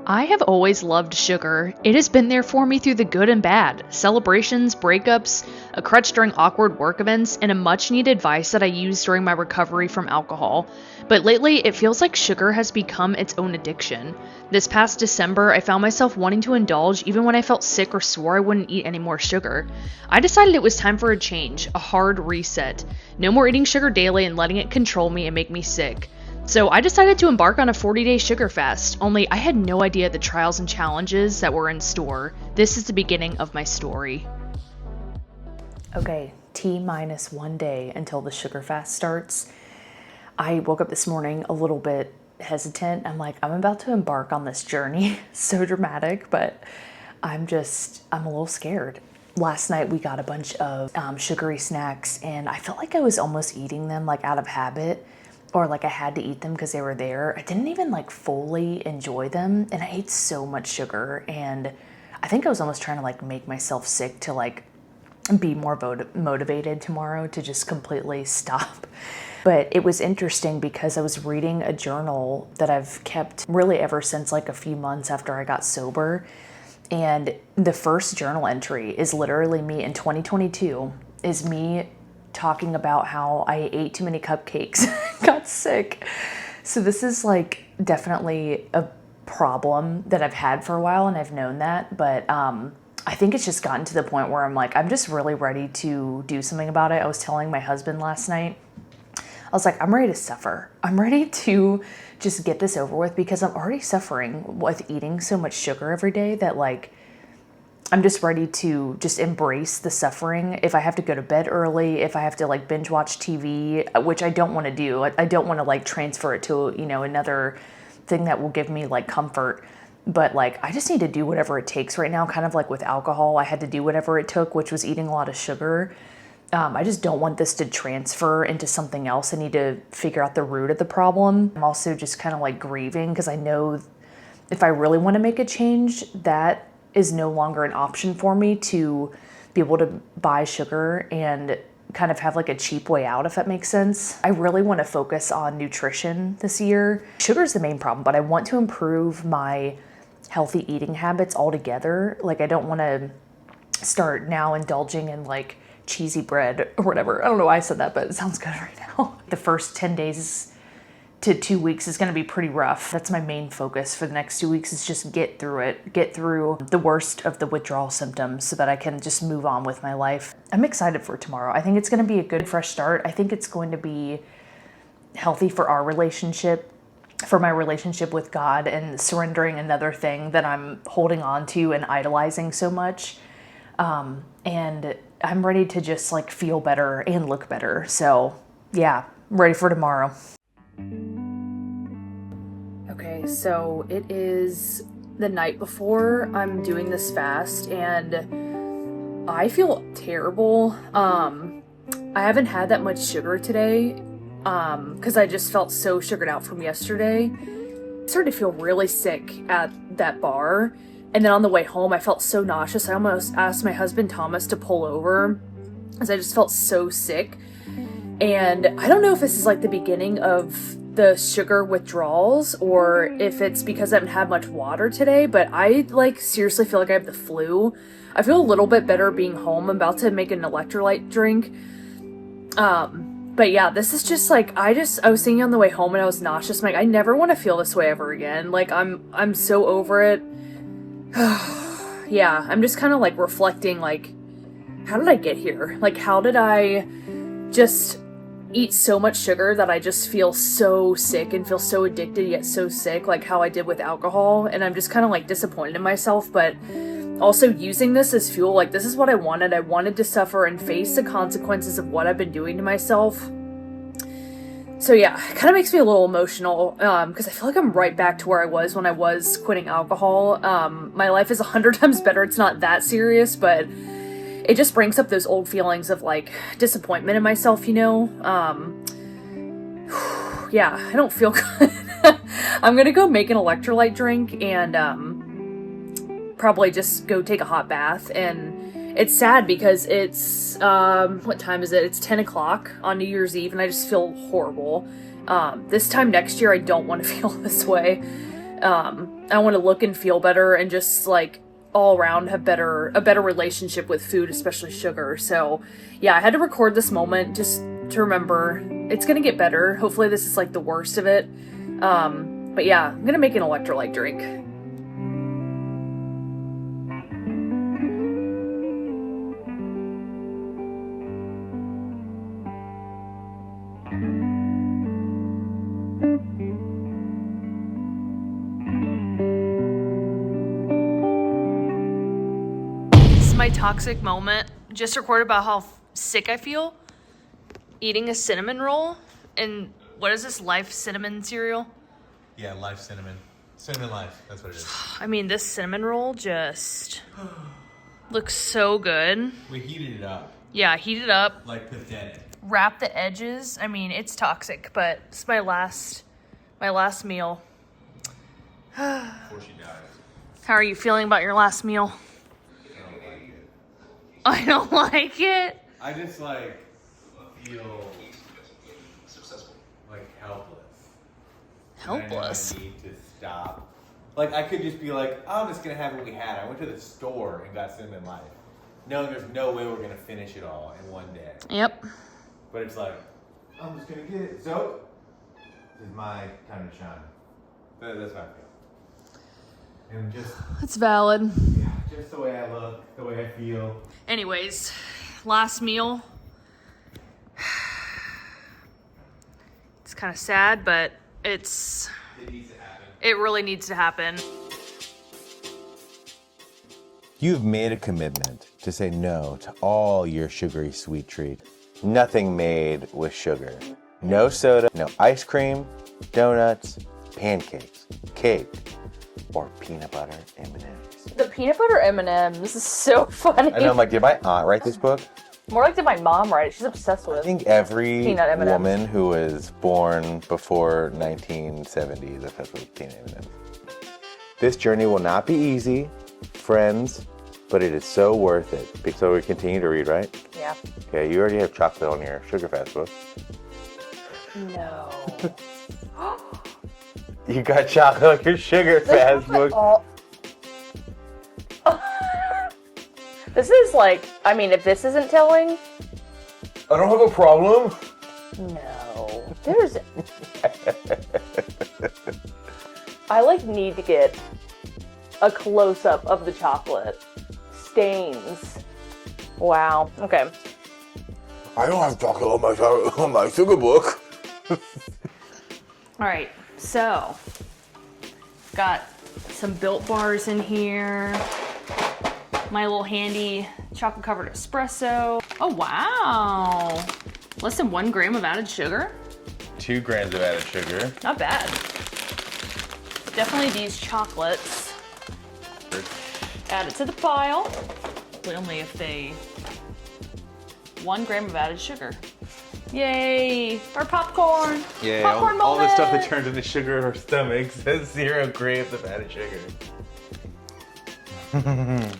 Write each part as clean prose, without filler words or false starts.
I have always loved sugar. It has been there for me through the good and bad, celebrations, breakups, a crutch during awkward work events, and a much needed vice that I used during my recovery from alcohol. But lately, it feels like sugar has become its own addiction. This past December, I found myself wanting to indulge even when I felt sick or swore I wouldn't eat any more sugar. I decided it was time for a change, a hard reset. No more eating sugar daily and letting it control me and make me sick. So I decided to embark on a 40-day sugar fast, only I had no idea the trials and challenges that were in store. This is the beginning of my story. Okay, T-minus 1 day until the sugar fast starts. I woke up this morning a little bit hesitant. I'm like, I'm about to embark on this journey. So dramatic, but I'm a little scared. Last night we got a bunch of sugary snacks and I felt like I was almost eating them like out of habit. Or like I had to eat them because they were there. I didn't even like fully enjoy them, and I ate so much sugar, and I think I was almost trying to like make myself sick to like be more motivated tomorrow to just completely stop. But it was interesting because I was reading a journal that I've kept really ever since like a few months after I got sober, and the first journal entry is literally me in 2022 is me talking about how I ate too many cupcakes, got sick. So this is like definitely a problem that I've had for a while, and I've known that, but I think it's just gotten to the point where I'm like, I'm just really ready to do something about it. I was telling my husband last night, I was like, I'm ready to suffer. I'm ready to just get this over with because I'm already suffering with eating so much sugar every day that like, I'm just ready to just embrace the suffering. If I have to go to bed early, if I have to like binge watch TV, which I don't want to do. I don't want to like transfer it to, another thing that will give me like comfort. But like, I just need to do whatever it takes right now. Kind of like with alcohol, I had to do whatever it took, which was eating a lot of sugar. I just don't want this to transfer into something else. I need to figure out the root of the problem. I'm also just kind of like grieving because I know if I really want to make a change, that is no longer an option for me to be able to buy sugar and kind of have like a cheap way out, if that makes sense. I really want to focus on nutrition this year. Sugar is the main problem, but I want to improve my healthy eating habits altogether. Like I don't want to start now indulging in like cheesy bread or whatever. I don't know why I said that, but it sounds good right now. The first 10 days to 2 weeks is going to be pretty rough. That's my main focus for the next 2 weeks is just get through it, get through the worst of the withdrawal symptoms so that I can just move on with my life. I'm excited for tomorrow. I think it's going to be a good fresh start. I think it's going to be healthy for our relationship, for my relationship with God, and surrendering another thing that I'm holding on to and idolizing so much. And I'm ready to just like feel better and look better. So yeah, I'm ready for tomorrow. Okay, so it is the night before I'm doing this fast and I feel terrible. I haven't had that much sugar today because I just felt so sugared out from yesterday. I started to feel really sick at that bar, and then on the way home I felt so nauseous I almost asked my husband Thomas to pull over because I just felt so sick. And I don't know if this is like the beginning of the sugar withdrawals or if it's because I haven't had much water today, but I like seriously feel like I have the flu. I feel a little bit better being home. I'm about to make an electrolyte drink. But yeah, this is just like, I was thinking on the way home and I was nauseous. I'm like, I never want to feel this way ever again. Like I'm so over it. Yeah, I'm just kind of like reflecting, like, how did I get here? Like, how did I just eat so much sugar that I just feel so sick and feel so addicted yet so sick, like how I did with alcohol? And I'm just kind of like disappointed in myself, but also using this as fuel. Like, this is what I wanted. I wanted to suffer and face the consequences of what I've been doing to myself. So yeah, it kind of makes me a little emotional because I feel like I'm right back to where I was when I was quitting alcohol. My life is 100 times better. It's not that serious, but it just brings up those old feelings of like disappointment in myself, Yeah, I don't feel good. I'm gonna go make an electrolyte drink and probably just go take a hot bath. And it's sad because it's what time is it? It's 10 o'clock on New Year's Eve, and I just feel horrible. This time next year I don't want to feel this way. I want to look and feel better and just like all around have a better relationship with food, especially sugar. So yeah, I had to record this moment just to remember it's gonna get better. Hopefully this is like the worst of it. But yeah, I'm gonna make an electrolyte drink. This is my toxic moment. Just recorded about how sick I feel eating a cinnamon roll. And what is this, Life cinnamon cereal? Yeah, Life cinnamon. Cinnamon Life, that's what it is. I mean, this cinnamon roll just looks so good. We heated it up. Yeah, heat it up. Like pathetic. Wrap the edges. I mean, it's toxic, but it's my last meal. Before she dies. How are you feeling about your last meal? I don't like it. I don't like it. I just like feel like helpless. Helpless. And I know I need to stop. Like I could just be like, oh, I'm just gonna have what we had. I went to the store and got Cinnamon Life. Knowing there's no way we're gonna finish it all in one day. Yep. But it's like, I'm just gonna get it. So, this is my time to shine. That's how I feel. And just, It's valid. yeah, just the way I look, the way I feel. Anyways, last meal. It's kind of sad, but It needs to happen. it really needs to happen. You've made a commitment to say no to all your sugary sweet treats. Nothing made with sugar. No soda, no ice cream, donuts, pancakes, cake, or peanut butter M&Ms. The peanut butter M&Ms is so funny. I know, I'm like, did my aunt write this book? More like did my mom write it? She's obsessed with I it. think every Peanut M&Ms. woman who was born before 1970 is obsessed with peanut M&Ms. This journey will not be easy, friends, but it is so worth it. So we continue to read, right? Yeah. Okay, you already have chocolate on your sugar fast book. No. You got chocolate on your sugar fast book. This is like, I mean, if this isn't telling, I don't have a problem. no. There's. I like need to get a close up of the chocolate stains. Wow. Okay. I don't have chocolate on my sugar book. All right, so got some Built Bars in here. My little handy chocolate covered espresso. Oh wow, less than 1 gram of added sugar. 2 grams of added sugar. Not bad. Definitely these chocolates. Add it to the pile. Only if they 1 gram of added sugar. Yay! Our popcorn. Yeah, Popcorn all the stuff that moment. turns into sugar in our stomachs has 0 grams of added sugar.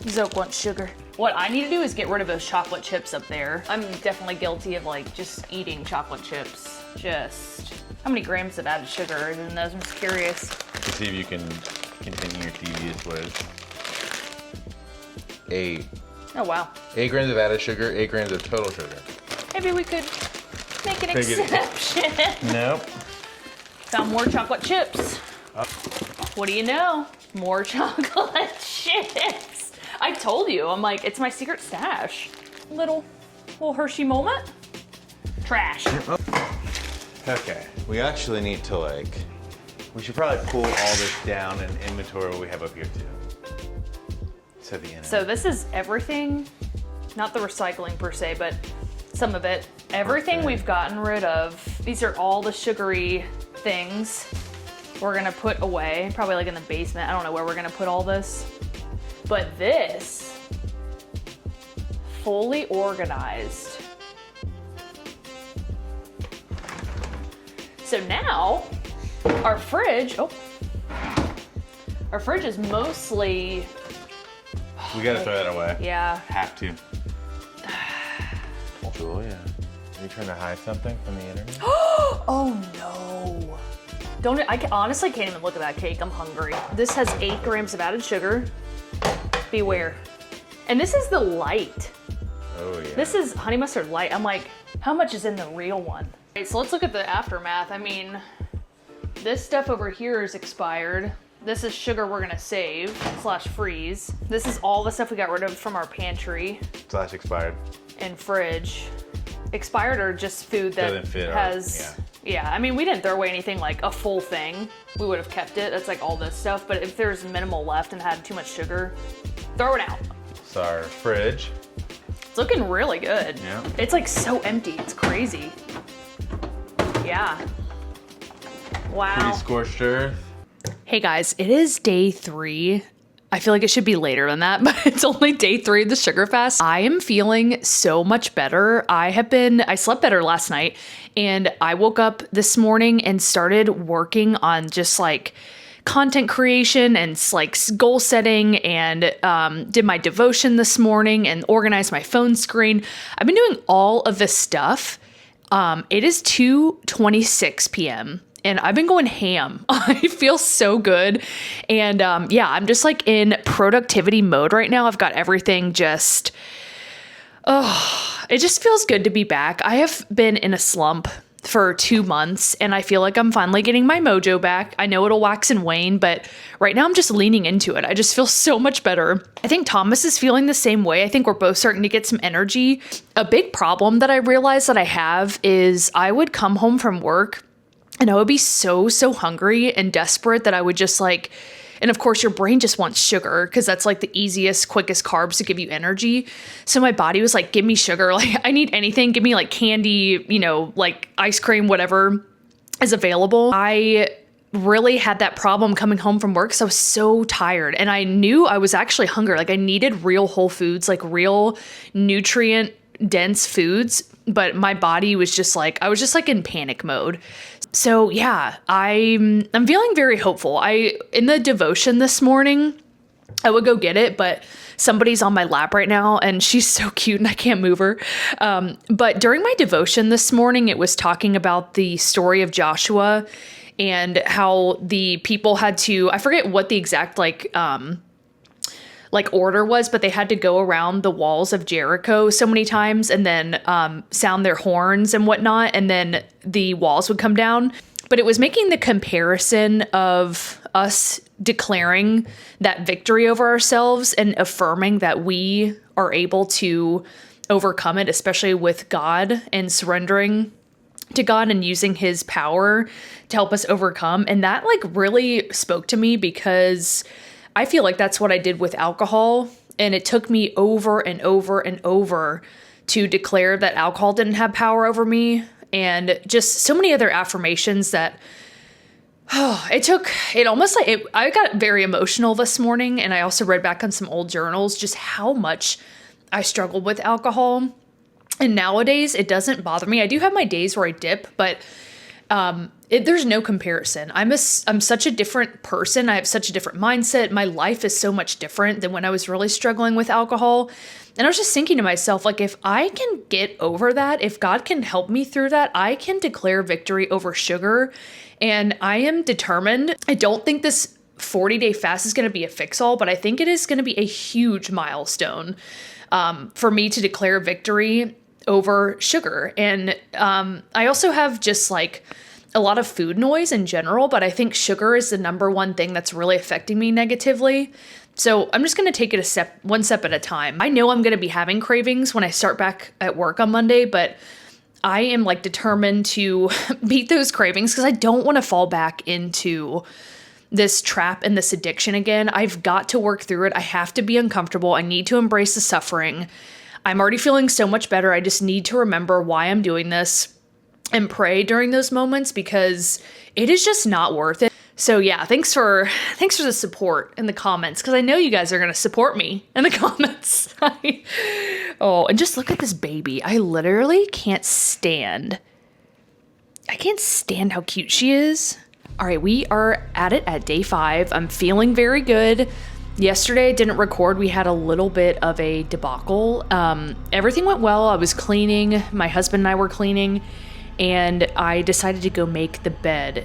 Zoke wants sugar. What I need to do is get rid of those chocolate chips up there. I'm definitely guilty of like just eating chocolate chips. Just how many grams of added sugar are in those? I'm just curious. To see if you can continue your devious ways. 8. Oh wow. 8 grams of added sugar, 8 grams of total sugar. Maybe we could make an Take it. exception. Nope. Found more chocolate chips. What do you know? More chocolate chips. I told you. I'm like, it's my secret stash. Little Hershey moment. Trash. Okay. We actually need to we should probably pull all this down and inventory what we have up here too. So the end. So this is everything, not the recycling per se, but some of it. Everything Okay. we've gotten rid of. These are all the sugary things we're gonna put away, probably like in the basement. I don't know where we're gonna put all this. But this, fully organized. So now, our fridge is mostly, we gotta throw that away. yeah, Have to. Julia, are you trying to hide something from the internet? oh no. honestly can't even look at that cake. I'm hungry. This has 8 grams of added sugar. Beware. And this is the light. Oh yeah. This is honey mustard light. I'm like, how much is in the real one? Okay, so let's look at the aftermath. I mean, this stuff over here is expired. This is sugar we're gonna save / freeze. This is all the stuff we got rid of from our pantry / expired. and fridge. Expired or just food that Doesn't fit has, yeah, I mean, we didn't throw away anything like a full thing. We would have kept it. That's like all this stuff. But if there's minimal left and had too much sugar, throw it out. It's our fridge. It's looking really good. Yeah. It's like so empty. It's crazy. Yeah. Wow. Pretty scorched earth. Hey guys, it is day 3. I feel like it should be later than that, but it's only day 3 of the sugar fast. I am feeling so much better. I slept better last night, and I woke up this morning and started working on just like content creation and like goal setting, and did my devotion this morning and organized my phone screen. I've been doing all of this stuff. It is 2:26 p.m. and I've been going ham. I feel so good. And yeah, I'm just like in productivity mode right now. I've got everything just, it just feels good to be back. I have been in a slump for 2 months and I feel like I'm finally getting my mojo back. I know it'll wax and wane, but right now I'm just leaning into it. I just feel so much better. I think Thomas is feeling the same way. I think we're both starting to get some energy. A big problem that I realized that I have is I would come home from work and I would be so hungry and desperate that I would just like, and of course your brain just wants sugar because that's like the easiest, quickest carbs to give you energy. So my body was like, give me sugar. Like I need anything. Give me like candy, you know, like ice cream, whatever is available. I really had that problem coming home from work because I was so tired and I knew I was actually hungry. Like I needed real whole foods, like real nutrient dense foods, but my body was just like, I was just like in panic mode. So yeah, I'm feeling very hopeful. In the devotion this morning, I would go get it, but somebody's on my lap right now and she's so cute and I can't move her. But during my devotion this morning, it was talking about the story of Joshua and how the people had to, I forget what the exact like order was, but they had to go around the walls of Jericho so many times and then sound their horns and whatnot, and then the walls would come down. But it was making the comparison of us declaring that victory over ourselves and affirming that we are able to overcome it, especially with God and surrendering to God and using his power to help us overcome. And that like really spoke to me because I feel like that's what I did with alcohol. And it took me over and over and over to declare that alcohol didn't have power over me. And just so many other affirmations that, I got very emotional this morning. And I also read back on some old journals, just how much I struggled with alcohol. And nowadays it doesn't bother me. I do have my days where I dip, but there's no comparison. I'm such a different person. I have such a different mindset. My life is so much different than when I was really struggling with alcohol. And I was just thinking to myself, like, if I can get over that, if God can help me through that, I can declare victory over sugar. And I am determined. I don't think this 40-day fast is going to be a fix-all, but I think it is going to be a huge milestone for me to declare victory over sugar. And I also have just like a lot of food noise in general, but I think sugar is the number one thing that's really affecting me negatively. So I'm just going to take it one step at a time. I know I'm going to be having cravings when I start back at work on Monday, but I am like determined to beat those cravings because I don't want to fall back into this trap and this addiction again. I've got to work through it. I have to be uncomfortable. I need to embrace the suffering. I'm already feeling so much better. I just need to remember why I'm doing this and pray during those moments because it is just not worth it. So yeah, thanks for the support in the comments because I know you guys are going to support me in the comments. And just look at this baby. I literally can't stand how cute she is. All right, we are at it at day 5. I'm feeling very good. Yesterday I didn't record. We had a little bit of a debacle. Everything went well. I was cleaning. My husband and I were cleaning. and I decided to go make the bed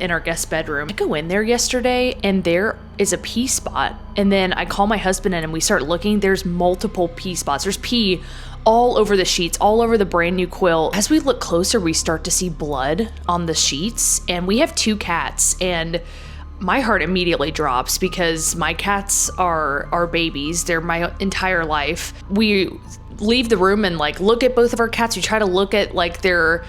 in our guest bedroom. I go in there yesterday and there is a pee spot, and then I call my husband in and we start looking. There's multiple pee spots. There's pee all over the sheets, all over the brand new quilt. As we look closer, we start to see blood on the sheets, and we have 2 cats, and my heart immediately drops because my cats are babies. They're my entire life. We leave the room and like look at both of our cats. We try to look at like their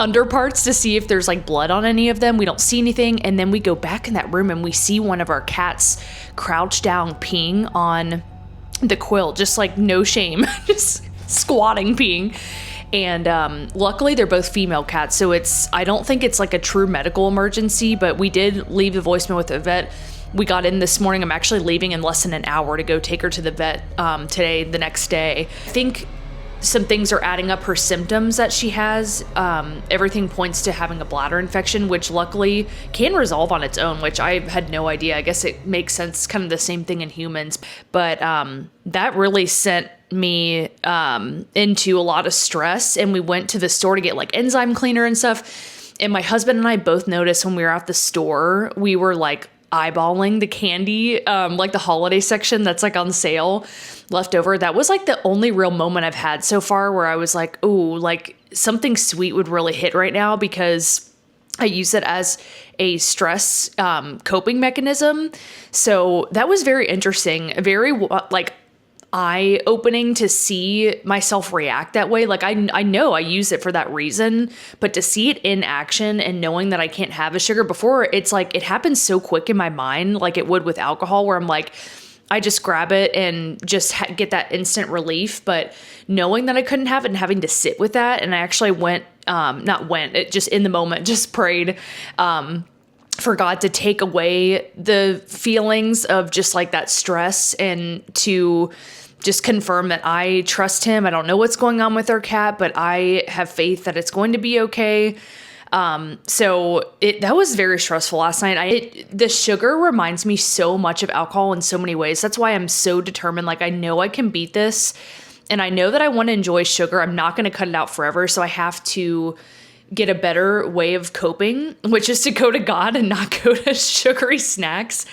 underparts to see if there's like blood on any of them. We don't see anything. And then we go back in that room and we see one of our cats crouched down peeing on the quilt, just like no shame, just squatting peeing. And luckily they're both female cats, so I don't think it's like a true medical emergency, but we did leave the voicemail with the vet. We got in this morning. I'm actually leaving in less than an hour to go take her to the vet today, the next day. I think some things are adding up, her symptoms that she has. Everything points to having a bladder infection, which luckily can resolve on its own, which I had no idea. I guess it makes sense, kind of the same thing in humans. But that really sent me into a lot of stress, and we went to the store to get like enzyme cleaner and stuff. And my husband and I both noticed when we were at the store, we were like eyeballing the candy, like the holiday section that's like on sale left over. That was like the only real moment I've had so far where I was like, ooh, like something sweet would really hit right now, because I use it as a stress coping mechanism. So that was very interesting, very like eye-opening to see myself react that way. Like I know I use it for that reason, but to see it in action and knowing that I can't have a sugar before, it's like it happens so quick in my mind, like it would with alcohol, where I'm like, I just grab it and just get that instant relief. But knowing that I couldn't have it and having to sit with that, and I actually just in the moment, just prayed for God to take away the feelings of just like that stress, and to just confirm that I trust him. I don't know what's going on with our cat, but I have faith that it's going to be okay. So that was very stressful last night. The sugar reminds me so much of alcohol in so many ways. That's why I'm so determined. Like I know I can beat this, and I know that I want to enjoy sugar. I'm not going to cut it out forever. So I have to get a better way of coping, which is to go to God and not go to sugary snacks.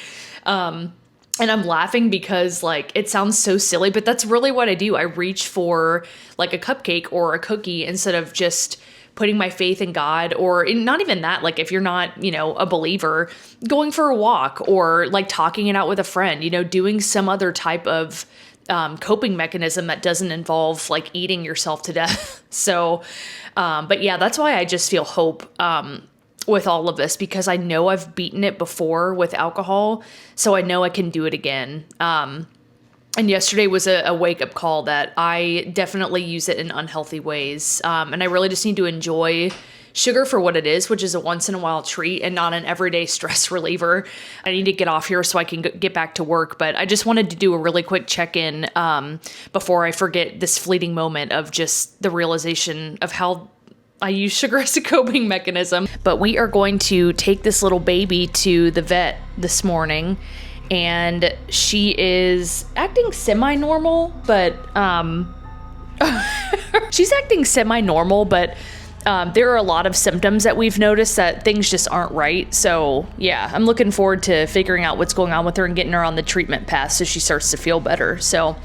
And I'm laughing because like it sounds so silly, but that's really what I do. I reach for like a cupcake or a cookie instead of just putting my faith in God, or not even that. Like if you're not, a believer, going for a walk, or like talking it out with a friend, doing some other type of coping mechanism that doesn't involve like eating yourself to death. So, but yeah, that's why I just feel hope with all of this, because I know I've beaten it before with alcohol, so I know I can do it again. And yesterday was a wake-up call that I definitely use it in unhealthy ways. And I really just need to enjoy sugar for what it is, which is a once-in-a-while treat and not an everyday stress reliever. I need to get off here so I can get back to work. But I just wanted to do a really quick check-in before I forget this fleeting moment of just the realization of how I use sugar as a coping mechanism. But we are going to take this little baby to the vet this morning, and she is acting semi-normal, but she's acting semi-normal, but there are a lot of symptoms that we've noticed that things just aren't right. So yeah, I'm looking forward to figuring out what's going on with her and getting her on the treatment path so she starts to feel better. So